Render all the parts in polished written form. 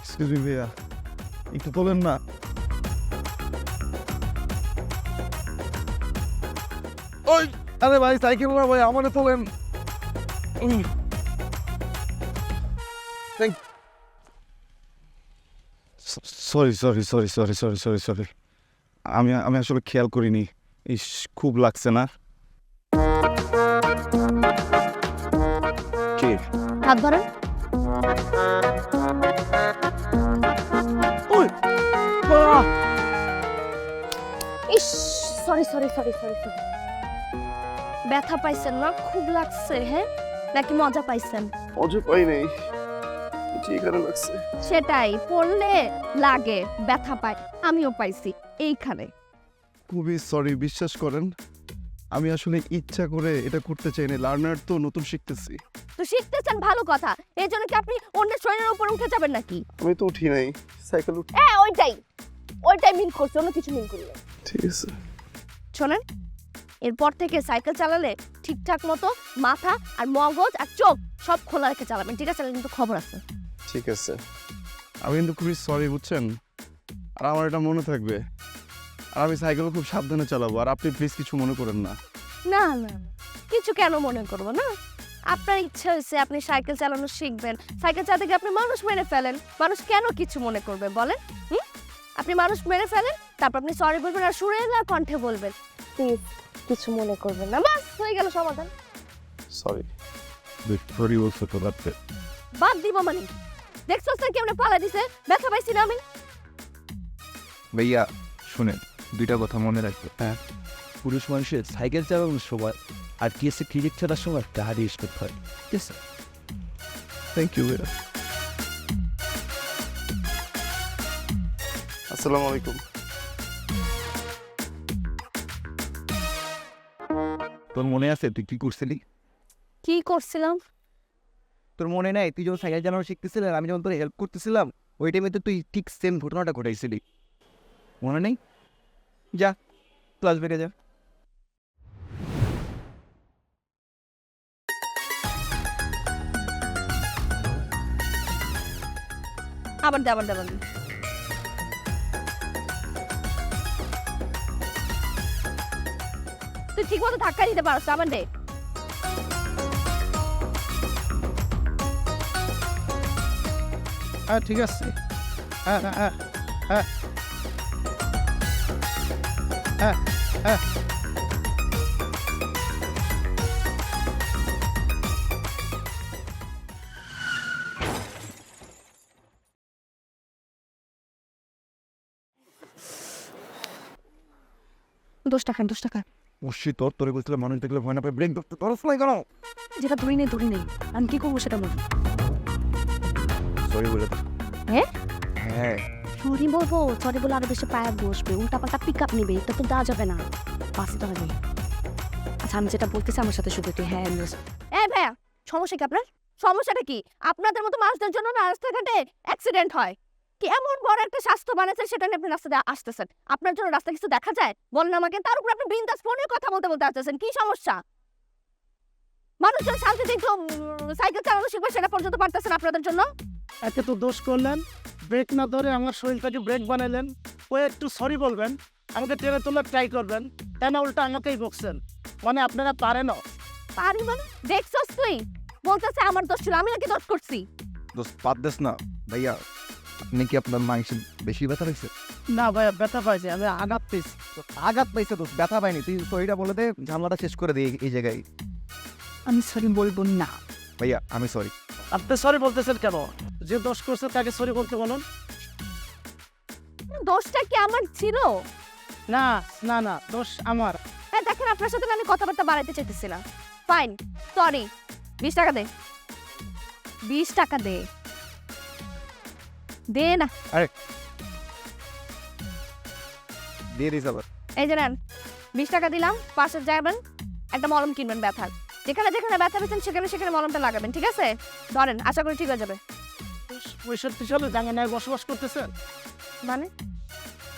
Excuse me ভাইয়া, একটু তোলেন না। ওই আরে ভাই সাইকেল না ভাই, আমারে তোলেন। Sorry sorry sorry sorry sorry sorry sorry, আমি আমি আসলে খেয়াল করিনি। ইস, খুব লাগছে না? কে? হাত ধরেন। ওই বাহ! ইস, sorry sorry sorry sorry sorry. ব্যথা পাইছেন না? খুব লাগছে, হ্যাঁ? নাকি মজা পাইছেন? অজু পাই নাই, এখানে লাগছে। সেটাই, পড়লে লাগে, ব্যথা পাই। আমিও পাইছি এইখানে। খুবই সরি, বিশ্বাস করেন আমি আসলে ইচ্ছা করে এটা করতে চাইনি। লার্নার তো, নতুন শিখতেছি। তো শিখতেছেন, ভালো কথা। এই জন্য কি আপনি অন্যের শরীরের উপর উঠে যাবেন নাকি? আমি তো উঠি নাই, সাইকেল উঠি। হ্যাঁ, ওইটাই মিন করছে, অন্য কিছু মিন করি না। ঠিক আছে। শোনেন, এরপর থেকে সাইকেল চালালে ঠিকঠাক মতো মাথা আর মগজ আর চোখ সব খোলা রেখে চালাবেন, ঠিক আছে? কিন্তু খবর আছে। ঠিক আছে, আমি কিন্তু খুবই সরি, বুঝছেন? আর আমার এটা মনে থাকবে। আর আমি সাইকেল খুব সাবধানে চালাবো। আর আপনি প্লিজ কিছু মনে করেন না। না না, কিছু কেন মনে করবো না? আপনার ইচ্ছা হয়েছে, আপনি সাইকেল চালানো শিখবেন। সাইকেল চালাতে গিয়ে আপনি মানুষ মেরে ফেলেন, মানুষ কেন কিছু মনে করবে বলেন? আপনি মানুষ মেরে ফেলেন, তারপর আপনি সরি বলবেন আর সুরেলা কণ্ঠে বলবেন, প্লিজ কিছু মনে করবেন না। বাস হয়ে গেল সমাধান। সরি। সরি বলছো তো রাতে। বাদ দিব মানে? দেখছো স্যার কেমনে পালা দিছে? ব্যথা পাইছি না আমি? ভাইয়া শুনেন, দুইটা কথা মনে রাখবেন। হ্যাঁ, পুরুষ মানুষের সাইকেল চালানোর সময় আর কেসে ক্রিকেট খেলার সময় টাহারি ইউজ করতে হয়, ঠিক আছে? থ্যাংক ইউ ভাইয়া। আসসালামু আলাইকুম। তোর মনে আছে তুই কি করছিলি? কি করছিলাম? তোর মনে নাই তুই যখন সাইকেল চালানো শিখতেছিলি আর আমি যখন তোর হেল্প করতেছিলাম, ওই টাইমে তো তুই ঠিক সেম ঘটনাটা ঘটাইছিলি, মনে নেই? যা ক্লাস বেড়ে যা। আবার দে। তুই ঠিক মতো ধাক্কা দিতে পারছ, আবার দে। হ্যাঁ ঠিক আছে। হ্যাঁ হ্যাঁ হ্যাঁ হ্যাঁ হ্যাঁ হ্যাঁ। দশ টাকা। অবশ্যই তোরে বলছিলাম মানুষ দেখলে ভয় না পায়, ব্রেক ধরতে তোর ফ্লাই কেন? যেটা ধরি নেই আমি কি করবো সেটা বলবো। সরি বলে দে। হ্যাঁ, হ্যাঁ সরি বলবো? সরি বলে আরো বেশি পায়ে বসবে, উল্টাপাল্টা পিক আপ নিবে, এটা তো দেওয়া যাবে না, বাঁচতে হবে। আচ্ছা, আমি যেটা বলতেছি আমার সাথে শুধু একটু হ্যাঁ। ভাইয়া, সমস্যা কি আপনার? সমস্যাটা কি? আপনাদের মতো মানুষদের জন্য না রাস্তাঘাটে অ্যাক্সিডেন্ট হয়। কি এমন বড় একটা স্বাস্থ্য বানাচ্ছেন, সেটা নিয়ে আপনি রাস্তায় আসতেছেন? আপনার জন্য রাস্তা কিছু দেখা যায়? বলেন আমাকে। তার উপর আপনি বিন্দাস ফোনে কথা বলতে আসতেছেন, কি সমস্যা? মানুষজন শান্তিতে একটু সাইকেল চালানো শিখবে, সেটা পর্যন্ত পারতেছেন আপনাদের জন্য? একে তো দোষ করলেন, ব্রেক না ধরে আমার শরীরটাকে ব্রেক বানালেন। ও একটু সরি বলবেন, আমাকে টেনে তোলার ট্রাই করবেন, তাই না উল্টা আমাকেই বকছেন। মানে আপনারা পারেন? পারি মানে? দেখছস তুই? বলতেছে আমার দোষ ছিল, আমি নাকি দোষ করছি? দোস্ত বাদ দেস না ভাইয়া। আপনি কি আপনার মাংস বেশি ব্যথা পাইছে? না ভাইয়া, ব্যথা পাইছে, আমি আঘাত পেয়েছি। আঘাত পাইছে দোস্ত, ব্যথা পাইনি। তুই সরিটা বলে দে, ঝামেলাটা শেষ করে দে এই জায়গায়। আমি সরি বলবো না। ভাইয়া আমি সরি। আপনি সরি বলতেছেন কেন? যে দোষ করছে তাকে সরি বলতে বলুন। দোষটা কি আমার ছিল? না না না, দোষ আমার। হ্যাঁ, দেখেন আপনার সাথে আমি কথাবার্তা বাড়াইতে চাইতেছি না। Fine, sorry. 20 টাকা দে। 20 টাকা দে। দে না। আরে দিয়ে দিস আবার। এই যে নেন, 20 টাকা দিলাম, পাশে যাবেন, একটা মলম কিনবেন ব্যথার। যেখানে যেখানে ব্যথা পেয়েছেন সেখানে মলমটা লাগাবেন, ঠিক আছে? ধরেন, আশা করি ঠিক হয়ে যাবে। 65 সালে জাঙ্গানায় বসবাস করতেছেন? মানে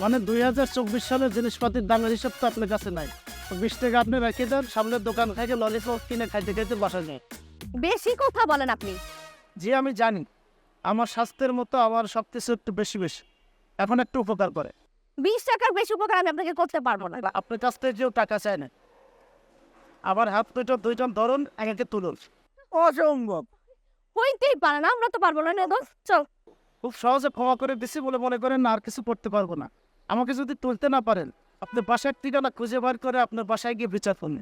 মানে 2024 সালের জিনিসপাতির দামের হিসাব তো আপনার কাছে নাই। তো 20 টাকা আপনি রেখে দেন, সামনের দোকান থেকে ললিপপ কিনে খাইতে খাইতে বাসা যায়। বেশি কথা বলেন আপনি। জি আমি জানি আমার স্বাস্থ্যের মতো আমার সব কিছু একটু বেশি বেশি, এখন একটু উপকার করে। 20 টাকার বেশি উপকার আমি আপনাকে করতে পারবো না। আপনার কাছ থেকে কেউ টাকা চায় না, আবার হাত দুইজন ধরুন, একে তুলুন, অসম্ভব। হইতেই পারে না, আমরা তো পারবো না। দোস্ত চল। খুব সহজে ক্ষমা করে দিছি বলে মনে করেন না আর কিছু করতে পারবো না। আমাকে যদি তুলতে না পারেন, আপনি বাসার ঠিকানা খুঁজে বার করে আপনার বাসায় গিয়ে বিচার করুন।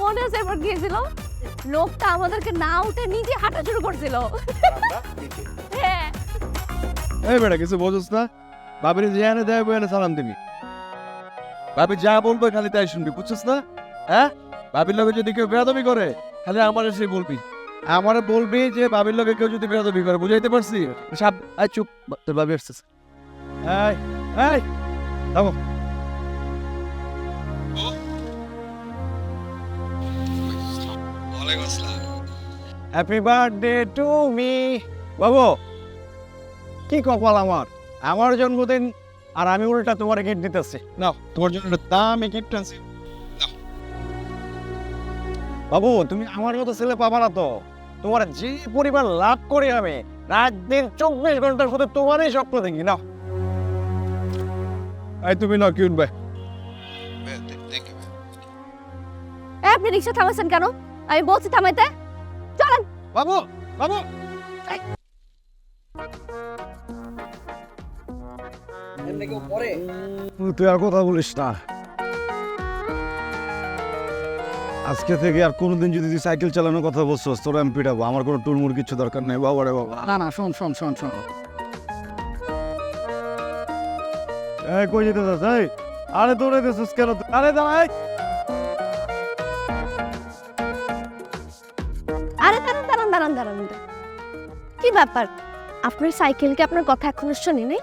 মনে আছে এবার গিয়েছিল লোকটা আমাদেরকে না উঠে নিজে হাঁটা শুরু করছিল। হ্যাঁ এই বেটা কিছু বোঝস না, বাবির যেখানে দেয় বইখানে সালাম দিবি। বাবি যা বলবো খালি তাই শুনবি, বুঝছিস না? হ্যাঁ, বাবির লোকে যদি কেউ বেয়াদবি করে খালি আমার এসে বলবি, আমার বলবি যে বাবির লোকে কেউ যদি বেয়াদবি করে, বুঝাইতে পারছি? সাপ আয় চুপ, তোর বাবি আসতেছে। এই এই থামো। Happy birthday to me. বাবু কি কপাল আমার, আমার জন্মদিন আর আমি উল্টা তোমার গিফট দিতেছি। নাও তোমার জন্য একটা দামি গিফট আনছি। নাও। বাবু তুমি আমার মতো ছেলে পাবা না তো, তোমার যে পরিবার লাভ করি আমি, রাত দিন 24 ঘন্টার মধ্যে তোমারই স্বপ্ন দেখি। নাও এই তুমি নাও কিউট ভাই। আপনি রিক্সা থামাচ্ছেন কেন? আমি বলছি থামাইতে। চলেন। বাবু বাবু তুই আর কথা বলিস না। আজকে থেকে আর কোনোদিন যদি তুই সাইকেল চালানোর কথা বলছিস তোর আমি পিটাবো। আমার কোনো টুরমুর কিছু দরকার নেই বাবা রে বাবা। না না শোন শোন শোন শোন, এই কই যেতে চাস? এই আরে দৌড়ে দিছিস কেন? আরে দাঁড়াই। আরে দাঁড়ান দাঁড়ান দাঁড়ান দাঁড়ান। কি ব্যাপার, আপনার সাইকেলকে আপনার কথা এখনো শুনিনি?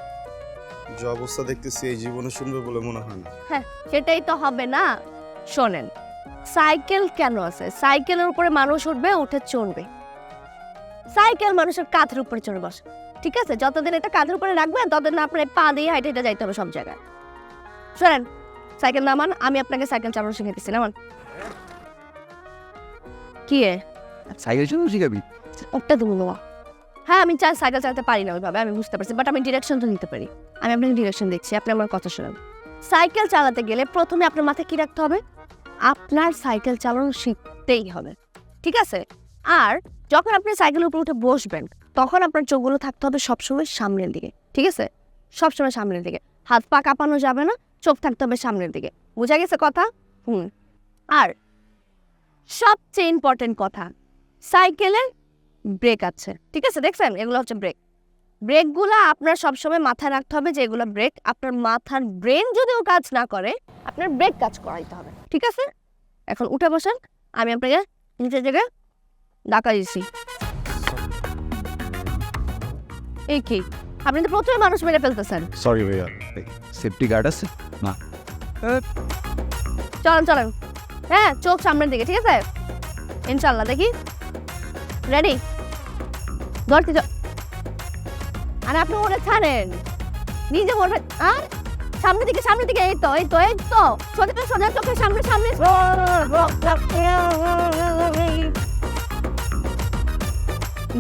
যে অবস্থা দেখতেছি এই জীবনে শুনবে বলে মনে হয় না। হ্যাঁ সেটাই তো হবে না। শোনেন, সাইকেল কেন আছে? সাইকেলের উপরে মানুষ উঠবে, উঠে চড়বে। সাইকেল মানুষের কাঁধের উপরে চড়ে বসে, ঠিক আছে? যতদিন এটা কাঁধের উপরে রাখবেন ততদিন আপনার পা দিয়ে হাইটে হেঁটে যাইতে হবে সব জায়গায়। শোনেন, সাইকেল নামান, আমি আপনাকে সাইকেল চালানো শিখে দিচ্ছি। নামান। কি সাইকেল চালানো শিখাবি? ওটা তুমি নেওয়া। হ্যাঁ আমি চাই সাইকেল চালাতে পারি না ওইভাবে, আমি বুঝতে পারছি, বাট আমি ডিরেকশন তো নিতে পারি। আমি আপনাকে ডিরেকশন দিচ্ছি, আপনি আমার কথা শুনুন। সাইকেল চালাতে গেলে প্রথমে আপনার মাথায় কি রাখতে হবে? আপনার সাইকেল চালানো শিখতেই হবে, ঠিক আছে? আর যখন আপনি সাইকেলের উপর উঠে বসবেন তখন আপনার চোখগুলো থাকতে হবে সবসময় সামনের দিকে, ঠিক আছে? সবসময় সামনের দিকে, হাত পা কাঁপানো যাবে না, চোখ থাকতে হবে সামনের দিকে। বোঝা গেছে কথা? আর সবচেয়ে ইম্পর্টেন্ট কথা, সাইকেলের ব্রেক আছে, ঠিক আছে? দেখছেন এগুলো হচ্ছে ব্রেক। ব্রেকগুলো আপনার সবসময় মাথায় রাখতে হবে যে এগুলো ব্রেক। আপনার মাথার ব্রেন যদিও কাজ না করে, আপনার ব্রেক কাজ করাইতে হবে, ঠিক আছে? এখন উঠে বসেন, আমি আপনাকে নিচের জায়গায় ডাকা দিচ্ছি। এই কি, আপনি তো প্রথমে মানুষ মেরে ফেলতেছেন। সরি ভাইয়া, সেফটি গার্ড আছে না? চলেন চলেন, হ্যাঁ চোখ সামনের দিকে, ঠিক আছে? ইনশাল্লাহ দেখি। রেডি? ধরতে আর আপনি ওরে ছাড়েন, নিজে মরবেন। আর সামনের দিকে সামনের দিকে, এই তো এই তো এই তো, সোজা সোজা চোখের সামনে সামনে।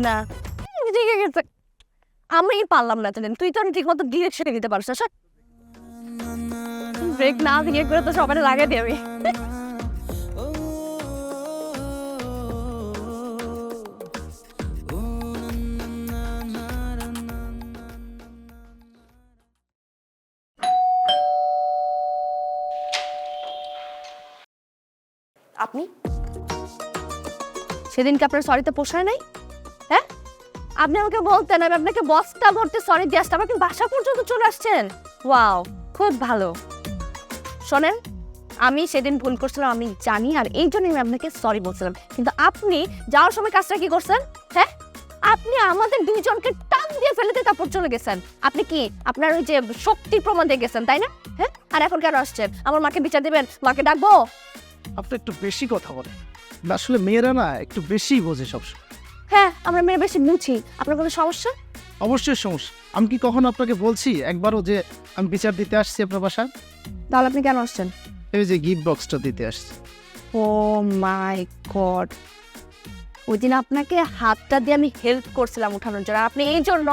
না ঠিক আছে, আমি পারলাম না। তুই তো ঠিক মতো ডিরেকশনে দিতে পারছিস না। ব্রেক না দিয়ে করে তো সবাই লাগাই দেবে। আপনি সেদিনকে আপনার সরিতে পোষায় নাই? হ্যাঁ আপনি আমাকে বলতেন, আমি আপনাকে বস্তা ভর্তি সরি দিয়ে আসতাম, আপনি বাসা পর্যন্ত চলে আসছেন। ওয়াও, খুব ভালো। শোনেন, আমি সেদিন ভুল করছিলাম, আমি জানি, আর এই জন্যই আমি আপনাকে সরি বলছিলাম। কিন্তু আপনি যাওয়ার সময় কাজটা কি করছেন? হ্যাঁ, আপনি আমাদের দুইজনকে টান দিয়ে ফেলে দিয়ে তারপর চলে গেছেন। আপনি কি আপনার ওই যে শক্তির প্রমাণ দিয়ে গেছেন, তাই না? হ্যাঁ, আর এখন কেন আসছেন? আমার মাকে বিচার দিবেন? মাকে ডাকবো? আপনি একটু বেশি কথা বলেন। আসলে মেয়েরা না একটু বেশিই বোঝে সবসময়। হ্যাঁ, আমরা মেয়ে বেশি বুঝি। আপনার কোনো সমস্যা? অবশ্যই সমস্যা। আমি কি কখনো আপনাকে বলছি একবারও যে আমি বিচার দিতে আসছি আপনার বাসায়? তাহলে আপনি কেন আসছেন? এই যে গিফট বক্সটা দিতে আসছি। ও মাই গড, ওই দিন আপনাকে হাতটা দিয়ে আমি হেল্প করছিলাম উঠানোর জন্য, আর আপনি এই জন্য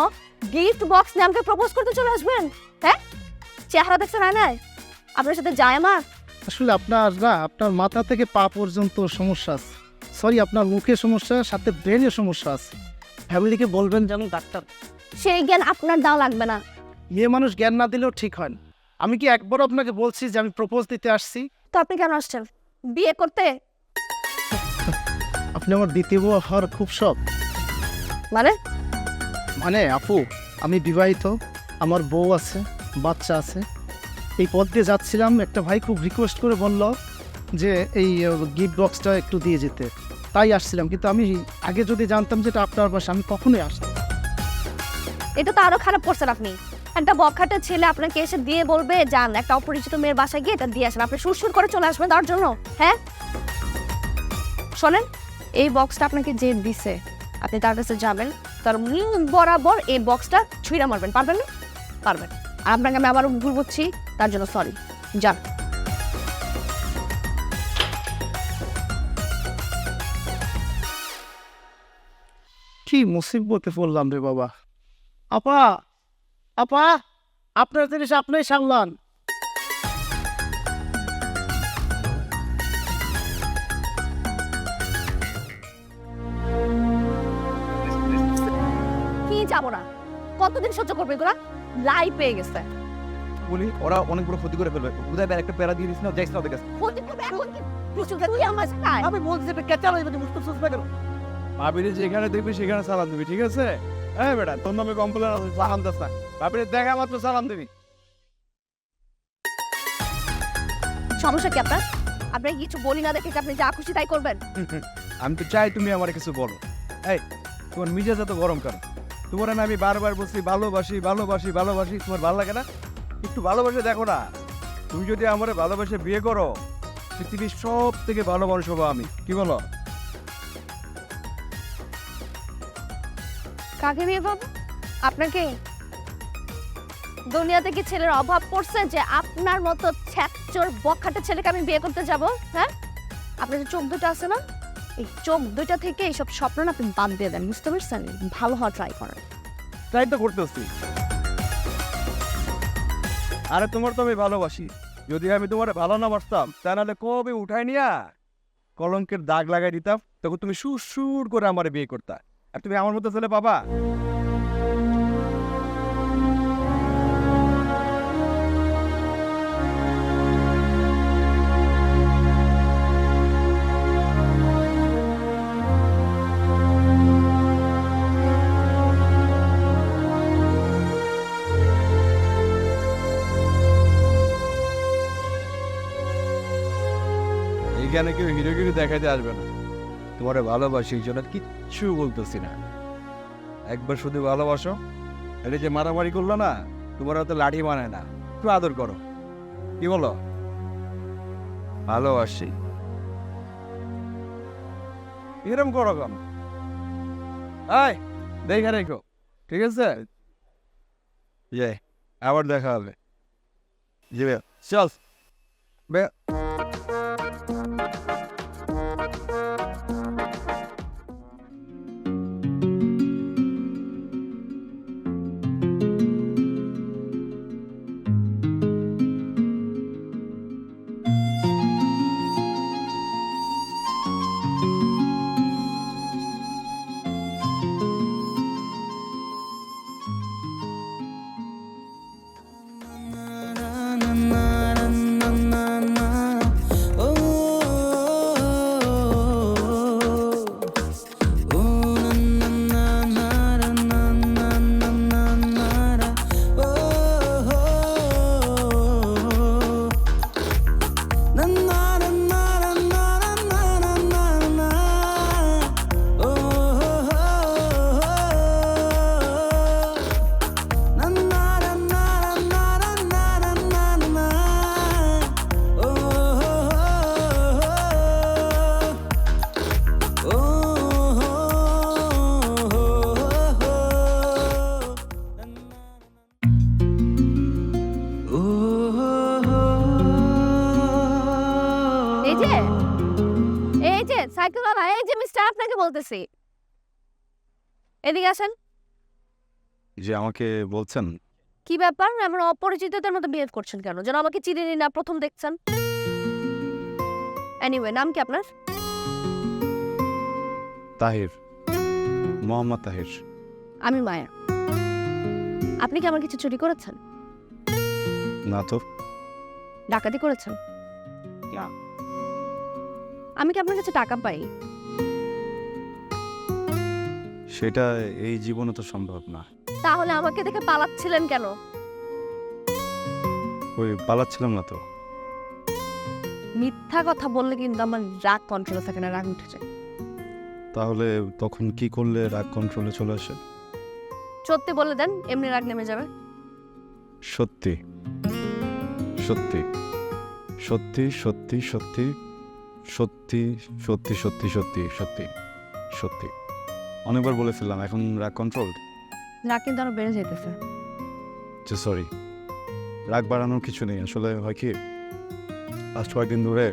গিফট বক্স নিয়ে আমাকে প্রপোজ করতে চলে আসবেন? হ্যাঁ, চেহারা দেখছেন আয়নায়? আপনার সাথে যায় আমার? আসলে আপনার মাথা থেকে পা পর্যন্ত সমস্যা আছে। সরি, আপনার মুখে সমস্যা, সাথে ব্রেনের সমস্যা আছে। ফ্যামিলিকে বলবেন যেন ডাক্তার। সেই জ্ঞান আপনার দাও লাগবে না। মেয়ে মানুষ জ্ঞান না দিলেও ঠিক হয় না। আমি কি একবারও আপনাকে বলছি যে আমি প্রপোজ দিতে আসছি? তো আপনি কেন আসছেন? বিয়ে করতে? আপনি আমার দ্বিতীয় বউ হওয়ার খুব শখ? মানে মানে আপু, আমি বিবাহিত, আমার বউ আছে, বাচ্চা আছে। এই পথ দিয়ে যাচ্ছিলাম, একটা ভাই খুব রিকোয়েস্ট করে বলল যে এই গিফট বক্সটা একটু দিয়ে যেতে, তাই আসছিলাম। কিন্তু আমি আগে যদি জানতাম যে এটা আপনার বাসা, আমি কখনোই আসতাম। এটা তো আরো খারাপ করছেন আপনি। একটা বখাটে ছেলে আপনাকে এসে দিয়ে বলবে যান একটা অপরিচিত মেয়ের বাসায় গিয়ে এটা দিয়ে আসেন, আপনি সুরসুর করে চলে আসবেন তার জন্য? হ্যাঁ, শোনেন, এই বক্সটা আপনাকে যে দিছে, আপনি তার কাছে যাবেন, তার মুখ বরাবর এই বক্সটা ছুঁড়া মারবেন। পারবেন না? পারবেন। আর আপনাকে আমি আবারও ভুল বুঝছি, তার জন্য সরি। যান। কি মুসিবতে পড়লাম রে বাবা। আপা, আপা, আপনার জিনিস আপনি সামলান। কি যাবো না? কতদিন সহ্য করবে এগুলা? লাই পেয়ে গেছে। বলি ওরা অনেক বড় ক্ষতি করে ফেলবে, উদয় একটা প্যারা দিয়ে দিস না, যাইস না ওদের কাছে। ক্ষতি করবে এখন কি? তুই আমার সাথে আমি বলছি কেচালো এবারে মুস্তাফ সুসবা কেন? ভাবিরে যেখানে দেখবি সেখানে সালাম দিবি, ঠিক আছে? হ্যাঁ বেটা, তোর নামে কমপ্লেন আছে, সালাম দাস না। ভাবিরে দেখা মাত্র সালাম দিবি। সমস্যা কি আপনার? আপনাকে কিছু বলি না দেখে কি আপনি যা খুশি তাই করবেন? আমি তো চাই তুমি আমার কিছু বলো। এই, তোমার মিজাজ এত গরম কেন? তোমার না আমি বারবার বলছি ভালোবাসি ভালোবাসি ভালোবাসি, তোমার ভালো লাগে না? একটু ভালোবাসে দেখো না। তুমি যদি আমার ভালোবাসে বিয়ে করো, পৃথিবীর সব থেকে ভালো মানুষ হবো আমি, কি বলো? কাকে বিয়ে পাবো? আপনাকে? দুনিয়াতে কি ছেলের অভাব পড়ছে যে আপনার মতো ছ্যাচর বখাটে ছেলেকে আমি বিয়ে করতে যাব? হ্যাঁ, আপনার যে চোখ দুটো আছে না, এই চোখ দুইটা থেকে এইসব স্বপ্ন না আপনি বাদ দিয়ে দেন, বুঝতে পারছেন? ভালো হওয়া ট্রাই করেন। ট্রাই তো করতেছি। আরে তোমার তো আমি ভালোবাসি। যদি আমি তোমার ভালো না বাসতাম, তাহলে কবে উঠাই নিয়া কলঙ্কের দাগ লাগাই দিতাম, তখন তুমি সুর সুর করে আমার বিয়ে করতা। আর তুমি আমার মতো ছেলে পাবা? এইখানে কেউ হিরোগিরি দেখাইতে আসবে না। তোমারে ভালোবাসি, এই জন্য কিচ্ছু বলতেছি না। একবার শুধু ভালোবাসো। এটা যে মারামারি করলো না, তোমার হয়তো লাঠি মানায় না, একটু আদর করো, কি বলো? ভালোবাসি এরম করো কম। আয় দেখা রেখো, ঠিক আছে? যে আবার দেখা হবে। জি ভাইয়া, চল ভাইয়া। na na na na এই যে সাইকেলওয়ালা, এই যে মিস্টার, আপনাকে বলতেছি, এদিকে আসেন। যে আমাকে বলছেন? কি ব্যাপার, এমন অপরিচিতদের মতো বিহেভ করছেন কেন? যেন আমাকে চিনেনি না, প্রথম দেখছেন। এনিওয়ে, নাম কি আপনার? তাহির, মোহাম্মদ তাহির। আমি মায়া। আপনি কি আমার কিছু চুরি করেছেন? না তো। ডাকাতি করেছেন? না। আমি কি আপনার কাছে টাকা পাই? সেটা এই জীবনে তো সম্ভব না। তাহলে আমাকে দেখে পালাচ্ছিলেন কেন? ওই পালাচ্ছিলাম না তো। মিথ্যা কথা বললে কিন্তু আমার রাগ কন্ট্রোলে থাকে না, রাগ উঠে যায়। তাহলে তখন কি করলে রাগ কন্ট্রোলে চলে আসে? সত্যি বলে দেন, এমনি রাগ নেমে যাবে। সত্যি সত্যি সত্যি সত্যি সত্যি সত্যি সত্যি সত্যি সত্যি সত্যি সত্যি অনেকবার বলে ফেললাম, এখন রাগ কন্ট্রোল। রাগ কিন্তু আরো বেড়ে যেতেছে। সরি, রাগ বাড়ানোর কিছু নেই। আসলে হয় কি, লাস্ট কয়েকদিন ধরে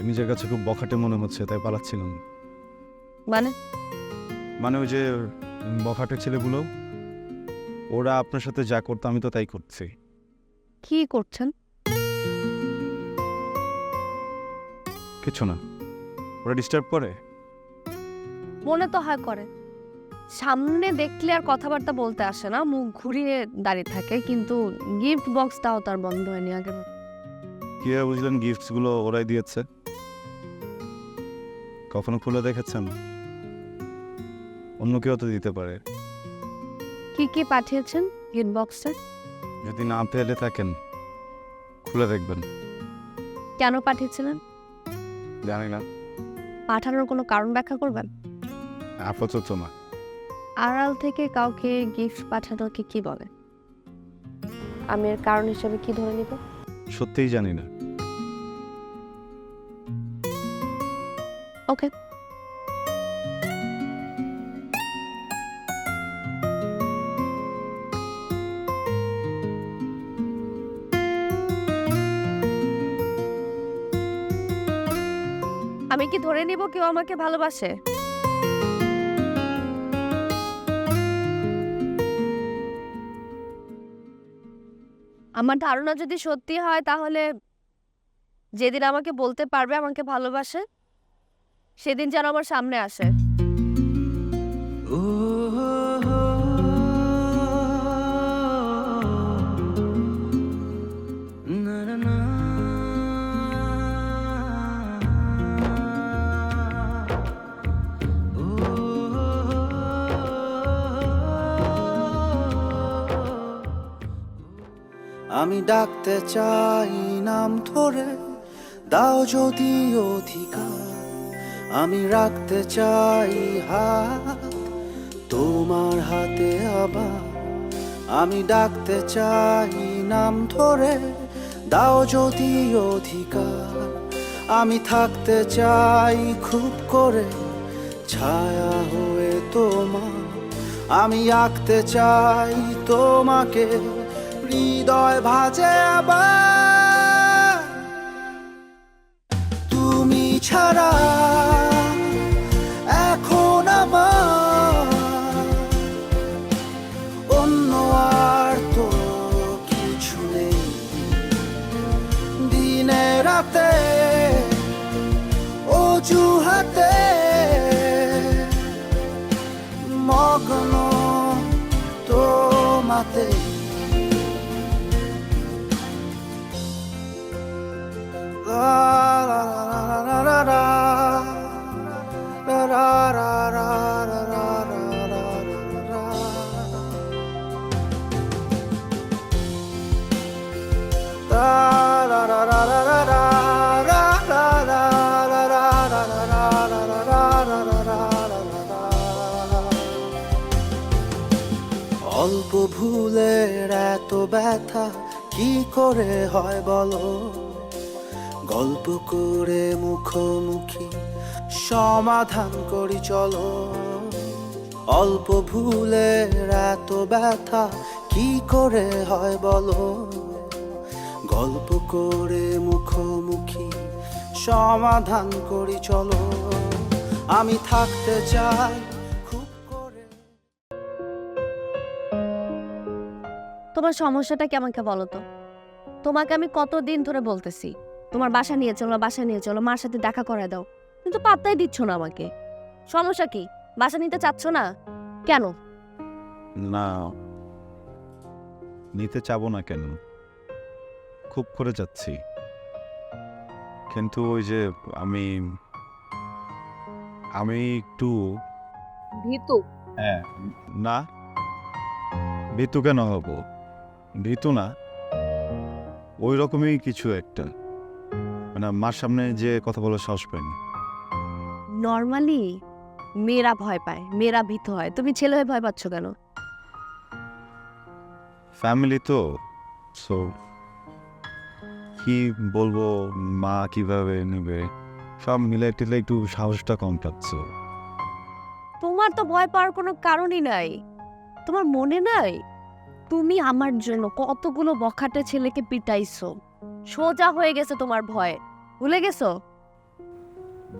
নিজের কাছে খুব বখাটে মনে হচ্ছে, তাই পালাচ্ছিলাম। মানে ওই যে বখাটে ছেলেগুলো, ওরা আপনার সাথে যা করতো আমি তো তাই করছি। কি করছেন? কিছু না। ওরা ডিস্টার্ব করে? মনে তো হয় করে। সামনে দেখলে আর কথাবার্তা বলতে আসে না, মুখ ঘুরিয়ে দাঁড়িয়ে থাকে, কিন্তু গিফট বক্সটাও তার বন্ধ হয়নি আগের মতো। কিভাবে বুঝলেন গিফটসগুলো ওরাই দিয়েছে? কখনো খুলে দেখেছেন? অন্য কেউ তো দিতে পারে। কি কি পাঠিয়েছেন গিফট বক্সে? যদি না পেলে থাকেন, খুলে দেখবেন। কেন পাঠিয়েছিলেন? জানি না। পাঠানোর কোনো কারণ ব্যাখ্যা করবেন? আপাতত না। আড়াল থেকে কাউকে গিফট পাঠানোকে কি বলে? আমি এর কারণ হিসেবে কি ধরে নিব? সত্যিই জানি না। ওকে। আমি কি ধরে নিব কেউ আমাকে ভালোবাসে? আমার ধারণা যদি সত্যি হয়, তাহলে যেদিন আমাকে বলতে পারবে আমাকে ভালোবাসে, সেদিন যেন আমার সামনে আসে। আমি ডাকতে চাই নাম ধরে, দাও যদি অধিকার। আমি রাখতে চাই হাত তোমার হাতে আবার। আমি ডাকতে চাই নাম ধরে, দাও যদি অধিকার। আমি থাকতে চাই খুব করে ছায়া হয়ে তোমার। আমি আঁকতে চাই তোমাকে হৃদয় ভাজে আবার। তুমি ছাড়া এখন আমার অন্য আর তো কিছু নেই। দিনে রাতে অজুহাতে মগ্ন তোমাতে। অল্প ভুলের এত ব্যথা কি করে হয় বলো? গল্প করে মুখোমুখি সমাধান করি চলো। অল্প ভুলের এত ব্যথা কি করে হয় বলো? গল্প করে মুখোমুখি সমাধান করি চলো, আমি থাকতে চাই খুব করে। তোমার সমস্যাটা কি আমাকে বলো তো? তোমাকে আমি কতদিন ধরে বলতেছি তোমার বাসা নিয়ে চলো, বাসা নিয়ে চলো, মার সাথে দেখা করে দাও, কিন্তু পাত্তাই দিচ্ছ না আমাকে। সমস্যা কি? বাসা নিতে চাচ্ছ না কেন? না, নিতে চাবো না কেন, খুব করে যাচ্ছি, কিন্তু ওই যে আমি আমি একটু ভীতু? হ্যাঁ, না ভীতু কেন হব? ভীতু না, ওই রকমই কিছু একটা, মানে মার সামনে যে কথা বলার সাহস পাইনি। নর্মালি মেয়েরা ভয় পায়, মেয়েরা ভীত হয়, তুমি ছেলে হয়ে ভয় পাচ্ছ কেন? ফ্যামিলি তো, সো কি বলবো, মা কিভাবে নেবে, সব মিলে টিলে একটু সাহসটা কম পাচ্ছ। তোমার তো ভয় পাওয়ার কোনো কারণই নাই। তোমার মনে নাই তুমি আমার জন্য কতগুলো বখাটে ছেলেকে পিটাইছো? সোজা হয়ে গেছে তোমার ভয়, ভুলে গেছো?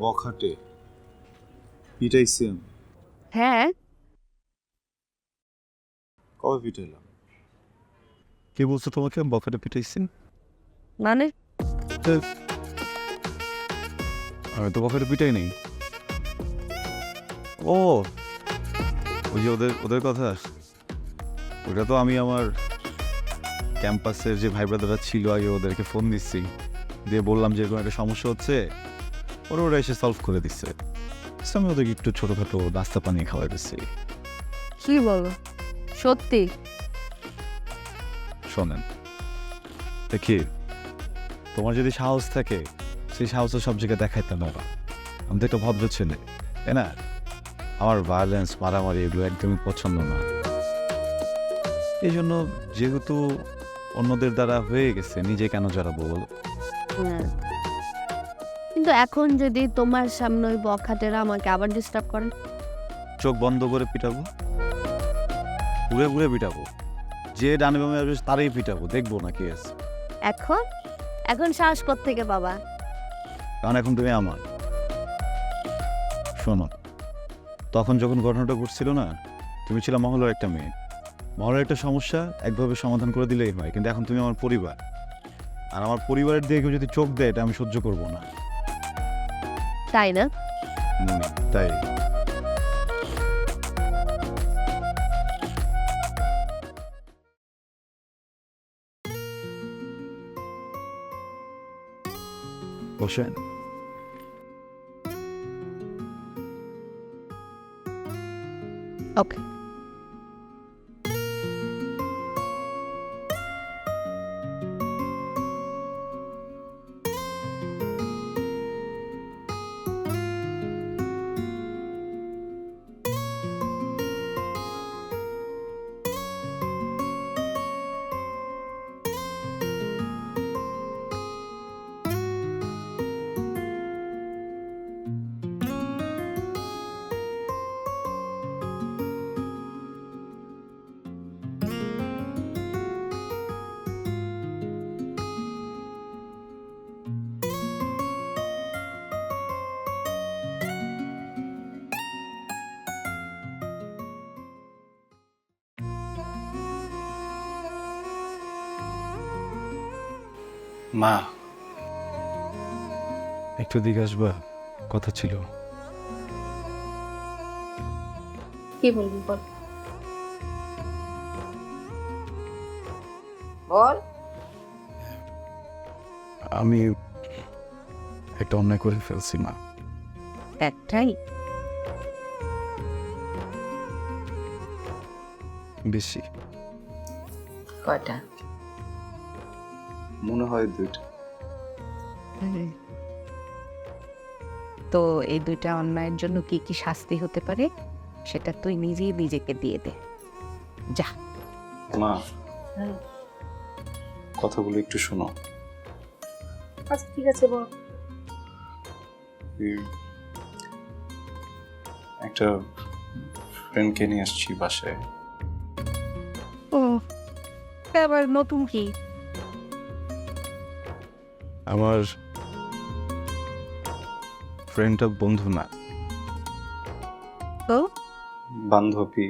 বখাটে পিটাইছি? হ্যাঁ, কবে পিটাইলাম? কে বলছো তোমাকে বখাটে পিটাইছি? মানে আমি তো বখাটে পিটাই নেই। ও, ওই যে ওদের ওদের কথা, ওটা তো আমি আমার ক্যাম্পাসের যে ভাই ব্রাদাররা ছিল আগে ওদেরকে ফোন দিচ্ছি, দিয়ে বললাম যে এরকম একটা সমস্যা হচ্ছে, ওরা এসে সলভ করে দিচ্ছে। So আমি ওদেরকে একটু ছোটোখাটো নাস্তা পানি খাওয়াই দিচ্ছি। কি বলো? সত্যি? শোনেন দেখি, তোমার যদি সাহস থাকে সেই সাহসের সব জায়গায় দেখাইতে না, আমি তো একটা ভদ্র ছেলে, তাই না? আমার ভায়োলেন্স, মারামারি এগুলো একদমই পছন্দ না। এই জন্য যেহেতু অন্যদের দ্বারা হয়ে গেছে, নিজে কেন জড়াবো বলো? হ্যাঁ। কিন্তু এখন যদি তোমার সামনে ওই বখাটেরা আমাকে আবার ডিস্টার্ব করে? চোখ বন্ধ করে পিটাবো, ঘুরে ঘুরে পিটাবো, যে ডানে বামে আসবে তারই পিটাবো, দেখবো না কে আছে। এখন এখন সাহস কোত্থেকে বাবা? কারণ এখন তুমি আমার। শোনো, তখন যখন ঘটনাটা ঘটছিল না, তুমি ছিল মহলের একটা মেয়ে, মহলের একটা সমস্যা একভাবে সমাধান করে দিলেই হয়, কিন্তু এখন তুমি আমার পরিবার, আর আমার পরিবারের দিকে কেউ যদি চোখ দেয় এটা আমি সহ্য করবো না। তাই না? তাই বসেন। ওকে। মা, একটু দিকে আসবা, কথা ছিল। কি বলবি বল? বল। আমি একটা অন্যায় করে ফেলছি মা। একটাই? বেশি কয়টা? মনে হয় দুইটা। তো এই দুইটা অন্যায়ের জন্য কি কি শাস্তি হতে পারে সেটা তুই নিজেই নিজেকে দিয়ে দে, যা। মা, কথাগুলো একটু শোনো। আচ্ছা ঠিক আছে বল। একটা ফ্রেন্ডকে নিয়ে আসছি বাসায়। ও, আবার নতুন কি? আমার ফ্রেন্ডটা বন্ধু না, তো বান্ধবী,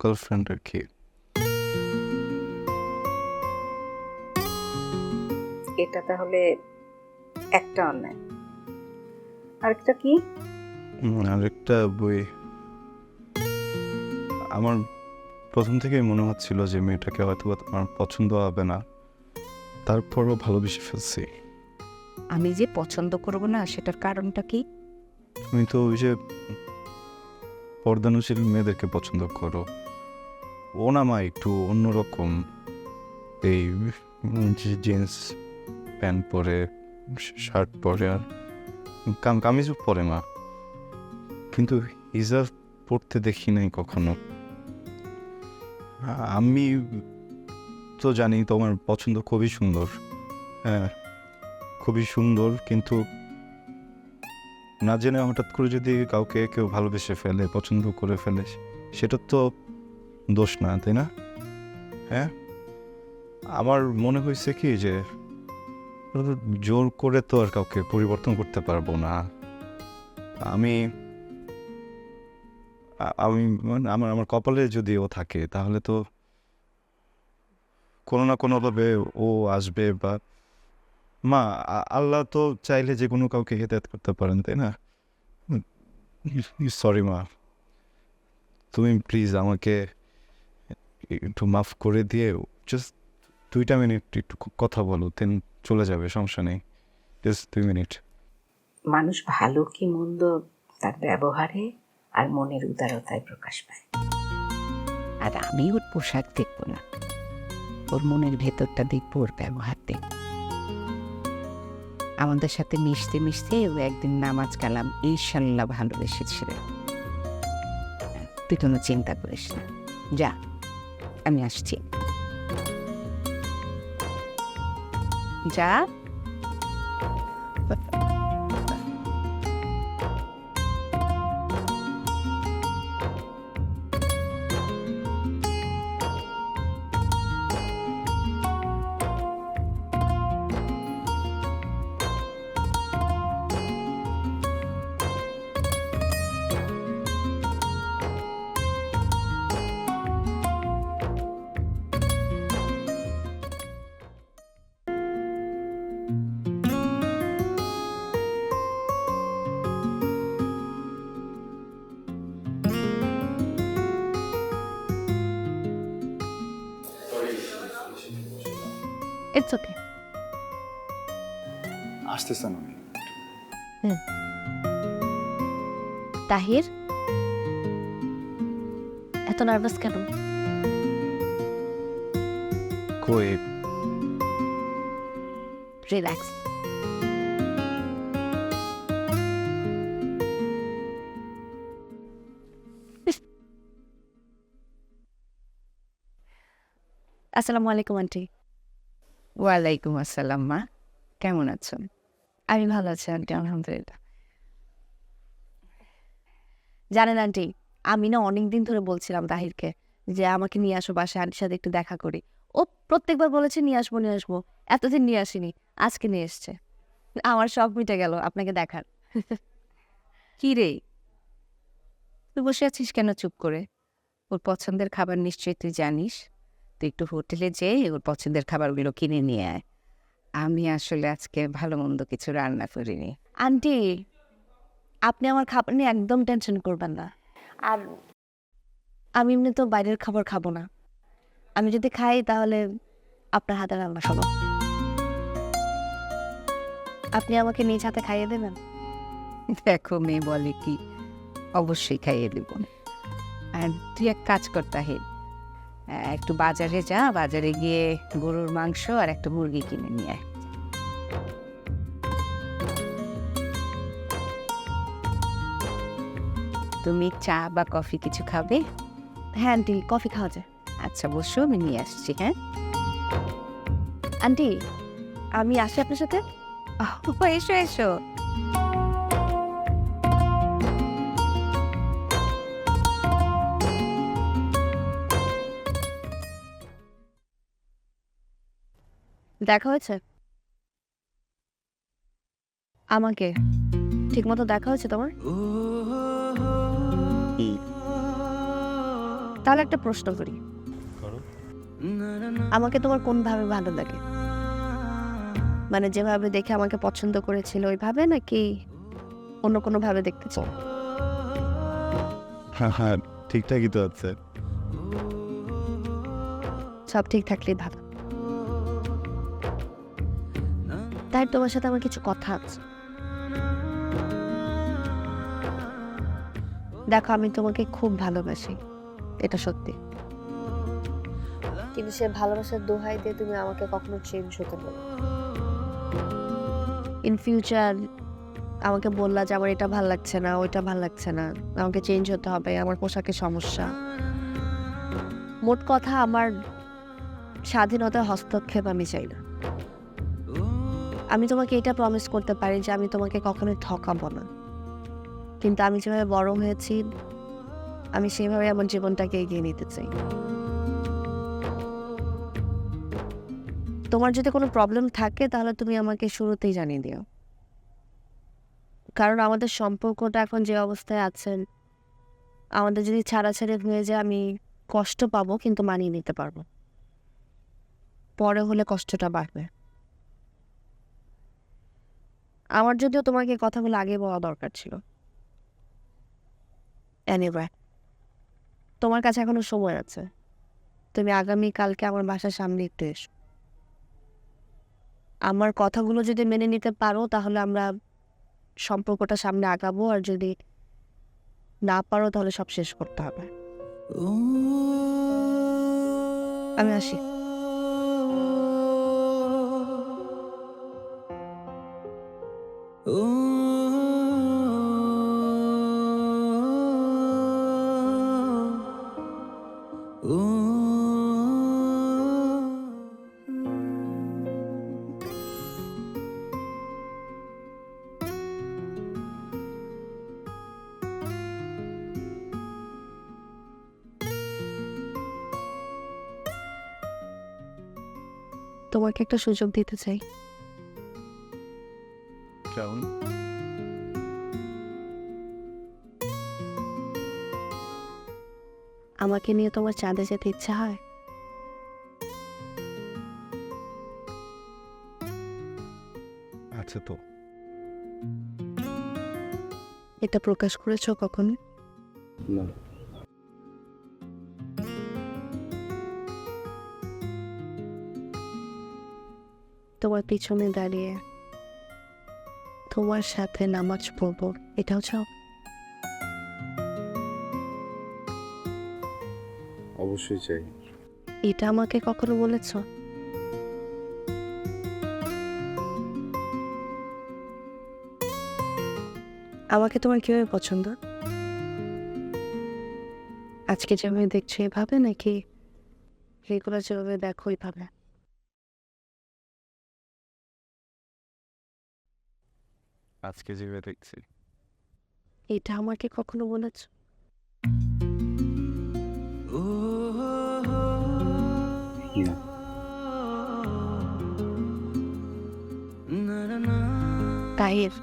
গার্লফ্রেন্ড আর কি। এটা তাহলে একটা অন্যায়, আরেকটা কি? আরেকটা বই, আমার প্রথম থেকেই মনে হচ্ছিল যে মেয়েটাকে হয়তো আমার পছন্দ হবে না, তারপরও ভালোবেসে ফেলছি। আমি যে পছন্দ করব না সেটার কারণটা কি? তুমি তো ওই যে পর্দানুশীল মেয়েদেরকে পছন্দ করো, ও না মা একটু অন্যরকম, এই জিন্স প্যান্ট পরে, শার্ট পরে, আর কামিজও পরে মা, কিন্তু হিজাব পড়তে দেখি নাই কখনো। আমি তো জানি তোমার পছন্দ খুবই সুন্দর, হ্যাঁ খুবই সুন্দর, কিন্তু না জেনে হঠাৎ করে যদি কাউকে কেউ ভালোবেসে ফেলে, পছন্দ করে ফেলে, সেটা তো দোষ না, তাই না? হ্যাঁ, আমার মনে হয়েছে কি যে জোর করে তো আর কাউকে পরিবর্তন করতে পারবো না। আমি আমি মানে আমার আমার কপালে যদি ও থাকে তাহলে তো কোনো না কোনোভাবে ও আসবে, বা মা আল্লাহ তো চাইলে যে কোনো কাউকে হেদায়েত করতে পারেন, তাই না? সরি মা, তুমি প্লিজ আমাকে একটু মাফ করে দিয়ে জাস্ট 2টা মিনিট একটু কথা বলো, দেন চলে যাবে, সমস্যা নেই, জাস্ট 2 মিনিট। মানুষ ভালো কি মন্দ তার ব্যবহারে আর মনের উদারতায় প্রকাশ পায়। আর আমি ওর পোশাক দেখবো না, ওর মনের ভেতরটা দেখবো, ওর ব্যবহার দেখবো। আমাদের সাথে মিশতে মিশতে ও একদিন নামাজ কালাম ইনশাল্লাহ ভালোবেসেছিল। তুই কোনো চিন্তা করিস না, যা আমি আসছি, যা। It's okay. আসতেছেন উনি। তাহির, এত নার্ভাস কেন? কই রিল্যাক্স। আসসালামু আলাইকুম আন্টি। ওয়ালাইকুম আসসালাম মা, কেমন আছো? আমি ভালো আছি আন্টি, আলহামদুলিল্লাহ। জানেন আন্টি, আমি না অনেকদিন ধরে বলছিলাম তাহিরকে যে আমাকে নিয়ে আসো বাসায়, আন্টির সাথে একটু দেখা করি। ও প্রত্যেকবার বলেছে নিয়ে আসবো নিয়ে আসবো, এতদিন নিয়ে আসিনি, আজকে নিয়ে এসছে। আমার সব মিটে গেল আপনাকে দেখার। কি রে, তুই বসে আছিস কেন চুপ করে? ওর পছন্দের খাবার নিশ্চয়ই তুই জানিস, তুই একটু হোটেলে যেয়ে ওর পছন্দের খাবারগুলো কিনে নিয়ে আয়। আমি আসলে আজকে ভালো মন্দ কিছু রান্না করিনি। আন্টি, আপনি আমার খাবার নিয়ে একদম টেনশন করবেন না। আর আমি এমনি তো বাইরের খাবার খাবো না, আমি যদি খাই তাহলে আপনার হাতে রান্না খাবো। আপনি আমাকে নিজ হাতে খাইয়ে দেবেন? দেখো মেয়ে বলে কি, অবশ্যই খাইয়ে দেব। আর তুই এক কাজ কর তাহির, একটু বাজারে যা, বাজারে গিয়ে গরুর মাংস আর একটা মুরগি কিনে নিয়ে আয়। তুমি চা বা কফি কিছু খাবে? হ্যাঁ আন্টি, কফি খাওয়া যায়। আচ্ছা বসো, আমি নিয়ে আসছি। হ্যাঁ আন্টি, আমি আসি আপনার সাথে। এসো এসো। দেখা হয়েছে আমাকে ঠিক মতো দেখা হয়েছে তোমার? তাহলে একটা প্রশ্ন করি, আমাকে তোমার কোন ভাবে ভালো লাগে? মানে যেভাবে দেখে আমাকে পছন্দ করেছিল ওইভাবে, নাকি অন্য কোনো ভাবে দেখতে চাও? হ্যাঁ, ঠিকঠাকই তো আছে। সব ঠিক থাকলেই ভালো। তাই তোমার সাথে আমার কিছু কথা আছে। দেখো, আমি তোমাকে খুব ভালোবাসি, এটা সত্যি, কিন্তু সে ভালোবাসার দোহাই দিয়ে তুমি আমাকে কখনো চেঞ্জ হতে বলো। ইন ফিউচার আমাকে বললা যে আমার এটা ভাল লাগছে না, ওইটা ভাল লাগছে না, আমাকে চেঞ্জ হতে হবে, আমার পোশাকের সমস্যা। মোট কথা, আমার স্বাধীনতার হস্তক্ষেপ আমি চাই না। আমি তোমাকে এটা প্রমিস করতে পারি যে আমি তোমাকে কখনোই ঠকাবো না, কিন্তু আমি যেভাবে বড় হয়েছি আমি সেভাবে আমার জীবনটাকে এগিয়ে নিতে চাই। তোমার যদি কোনো প্রবলেম থাকে তাহলে তুমি আমাকে শুরুতেই জানিয়ে দিও, কারণ আমাদের সম্পর্কটা এখন যে অবস্থায় আছেন, আমাদের যদি ছাড়াছাড়ি হয়ে যায় আমি কষ্ট পাবো, কিন্তু মানিয়ে নিতে পারবো। পরে হলে কষ্টটা বাড়বে। আমার যদিও তোমাকে কথাগুলো আগে বলা দরকার ছিল। এনিওয়ে, তোমার কাছে এখনো সময় আছে। তুমি আগামী কালকে আমার বাসার সামনে একটু এসো। আমার কথাগুলো যদি মেনে নিতে পারো তাহলে আমরা সম্পর্কটা সামনে আগাবো, আর যদি না পারো তাহলে সব শেষ করতে হবে। আমি আসি। তোমাকে একটা সুযোগ দিতে চাই। কেমন? আমাকে নিয়ে তোমার চাঁদে যেতে ইচ্ছা হয়? আচ্ছা তো, এটা প্রকাশ করেছো কখনো? না। তোমার পিছনে দাঁড়িয়ে তোমার সাথে নামাজ পড়বো, এটাও চাও? অবশ্যই চাই। এটা আমাকে কখনো বলেছো? আমাকে তোমার কিভাবে পছন্দ? আজকে যেভাবে দেখছো এভাবে, নাকি রেগুলার যেভাবে দেখো ওইভাবে? আজকে যেভাবে দেখছি। এটা আমাকে কখনো বলেছো? না। তাহির,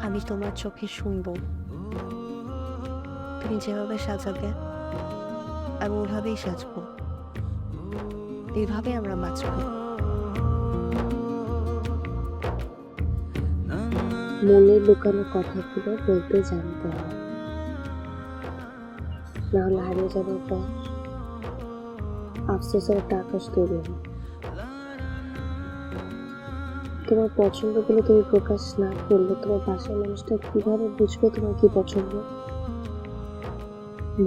আমি তোমার চোখে শুনবো, তুমি যেভাবে সাজাবে আমি ওইভাবেই সাজবো, এইভাবে আমরা বাঁচবো। মনে লুকানো কথাগুলো বলতে জানতে হয়, নাহলে হারিয়ে যাবার পর আফসোসের একটা আকাশ তৈরি হয়। তোমার পছন্দগুলো তুমি প্রকাশ না করলে তোমার বাসার মানুষটা কিভাবে বুঝবে তোমার কি পছন্দ?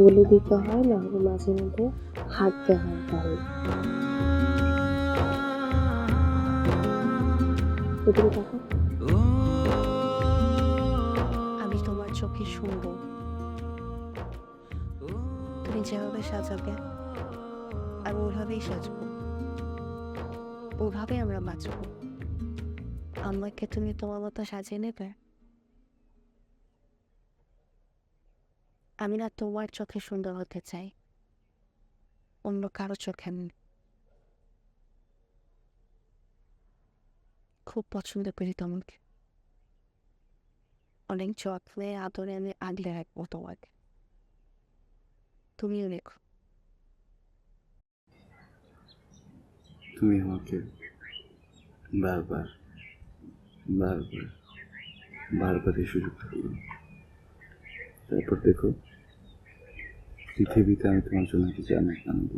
বলে দিতে হয়, না হলে মাঝে মধ্যে হাঁটতে হয়। তাহলে তুমি দেখো, আমি তোমার চোখে শুনবো, তুমি যেভাবে সাজাবে আমি ওইভাবেই সাজবো, ওইভাবেই আমরা বাঁচবো। আমাকে তুমি তোমার মতো সাজিয়ে নেবে? আমি না তোমার চোখে সুন্দর হতে চাই, অন্য কারো চোখে খুব পছন্দ করি তোমাকে। অনেক যত্নে আদরে আমি আগলে রাখবো তোমাকে। তুমিও রেখো। তুমি আমাকে বারবার বারবার বারবার এই সুযোগ দিও। তারপর দেখো পৃথিবীতে আমি তোমার জন্য কিছু অনেক আনন্দ